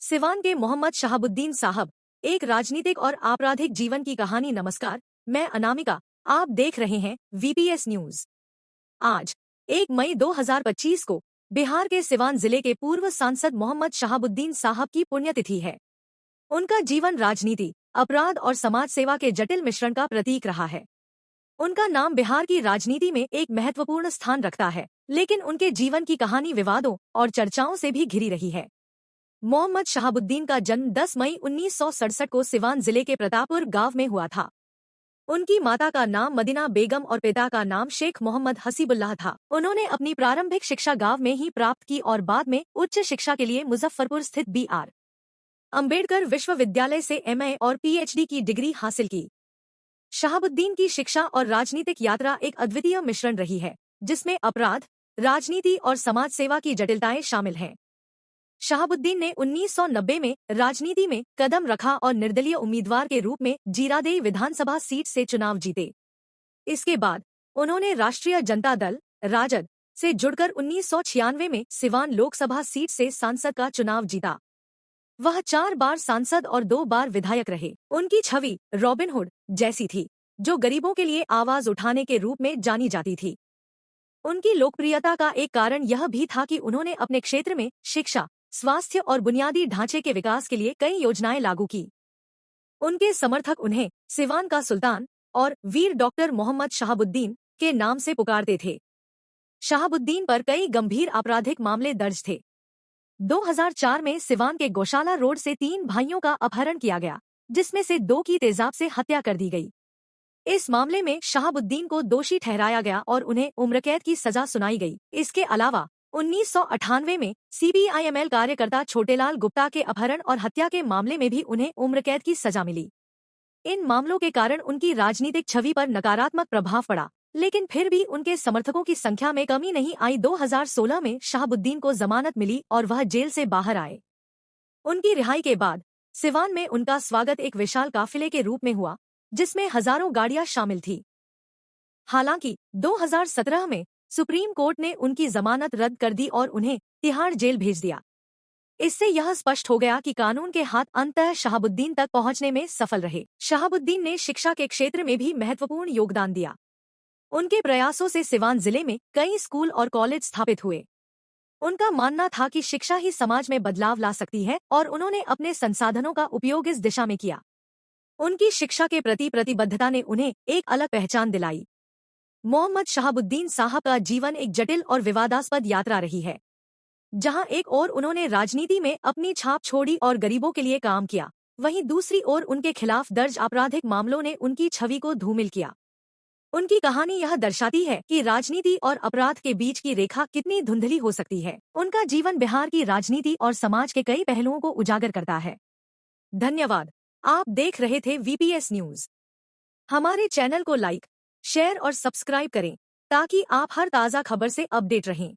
सिवान के मोहम्मद शहाबुद्दीन साहब, एक राजनीतिक और आपराधिक जीवन की कहानी। नमस्कार, मैं अनामिका, आप देख रहे हैं वीपीएस न्यूज। आज 1 मई 2025 को बिहार के सिवान जिले के पूर्व सांसद मोहम्मद शहाबुद्दीन साहब की पुण्यतिथि है। उनका जीवन राजनीति, अपराध और समाज सेवा के जटिल मिश्रण का प्रतीक रहा है। उनका नाम बिहार की राजनीति में एक महत्वपूर्ण स्थान रखता है, लेकिन उनके जीवन की कहानी विवादों और चर्चाओं से भी घिरी रही है। मोहम्मद शहाबुद्दीन का जन्म 10 मई 1967 को सिवान जिले के प्रतापपुर गांव में हुआ था। उनकी माता का नाम मदीना बेगम और पिता का नाम शेख मोहम्मद हसीबुल्लाह था। उन्होंने अपनी प्रारंभिक शिक्षा गांव में ही प्राप्त की और बाद में उच्च शिक्षा के लिए मुजफ्फरपुर स्थित बी.आर. अम्बेडकर विश्वविद्यालय से एमए और पीएचडी की डिग्री हासिल की। शहाबुद्दीन की शिक्षा और राजनीतिक यात्रा एक अद्वितीय मिश्रण रही है, जिसमें अपराध, राजनीति और समाज सेवा की जटिलताएं शामिल हैं। शहाबुद्दीन ने 1990 में राजनीति में कदम रखा और निर्दलीय उम्मीदवार के रूप में जीरादेई विधानसभा सीट से चुनाव जीते। इसके बाद उन्होंने राष्ट्रीय जनता दल राजद से जुड़कर 1996 में सिवान लोकसभा सीट से सांसद का चुनाव जीता। वह 4 बार सांसद और 2 बार विधायक रहे। उनकी छवि रॉबिनहुड जैसी थी, जो गरीबों के लिए आवाज उठाने के रूप में जानी जाती थी। उनकी लोकप्रियता का एक कारण यह भी था कि उन्होंने अपने क्षेत्र में शिक्षा, स्वास्थ्य और बुनियादी ढांचे के विकास के लिए कई योजनाएं लागू की। उनके समर्थक उन्हें सिवान का सुल्तान और वीर डॉक्टर मोहम्मद शहाबुद्दीन के नाम से पुकारते थे। शहाबुद्दीन पर कई गंभीर आपराधिक मामले दर्ज थे। 2004 में सिवान के गौशाला रोड से 3 भाइयों का अपहरण किया गया, जिसमें से 2 की तेजाब से हत्या कर दी गई। इस मामले में शहाबुद्दीन को दोषी ठहराया गया और उन्हें उम्रकैद की सजा सुनाई गई। इसके अलावा 1998 में सीपीआईएमएल कार्यकर्ता छोटेलाल गुप्ता के अपहरण और हत्या के मामले में भी उन्हें उम्रकैद की सजा मिली। इन मामलों के कारण उनकी राजनीतिक छवि पर नकारात्मक प्रभाव पड़ा, लेकिन फिर भी उनके समर्थकों की संख्या में कमी नहीं आई। 2016 में शहाबुद्दीन को जमानत मिली और वह जेल से बाहर आए। उनकी रिहाई के बाद सिवान में उनका स्वागत एक विशाल काफिले के रूप में हुआ, जिसमें हजारों गाड़ियां शामिल थी। हालांकि 2017 में सुप्रीम कोर्ट ने उनकी जमानत रद्द कर दी और उन्हें तिहाड़ जेल भेज दिया। इससे यह स्पष्ट हो गया कि कानून के हाथ अंततः शहाबुद्दीन तक पहुंचने में सफल रहे। शहाबुद्दीन ने शिक्षा के क्षेत्र में भी महत्वपूर्ण योगदान दिया। उनके प्रयासों से सिवान जिले में कई स्कूल और कॉलेज स्थापित हुए। उनका मानना था कि शिक्षा ही समाज में बदलाव ला सकती है और उन्होंने अपने संसाधनों का उपयोग इस दिशा में किया। उनकी शिक्षा के प्रति प्रतिबद्धता ने उन्हें एक अलग पहचान दिलाई। मोहम्मद शहाबुद्दीन साहब का जीवन एक जटिल और विवादास्पद यात्रा रही है। जहां एक ओर उन्होंने राजनीति में अपनी छाप छोड़ी और गरीबों के लिए काम किया, वहीं दूसरी ओर उनके खिलाफ दर्ज आपराधिक मामलों ने उनकी छवि को धूमिल किया। उनकी कहानी यह दर्शाती है कि राजनीति और अपराध के बीच की रेखा कितनी धुंधली हो सकती है। उनका जीवन बिहार की राजनीति और समाज के कई पहलुओं को उजागर करता है। धन्यवाद। आप देख रहे थे वीपीएस न्यूज। हमारे चैनल को लाइक, शेयर और सब्सक्राइब करें ताकि आप हर ताज़ा खबर से अपडेट रहें।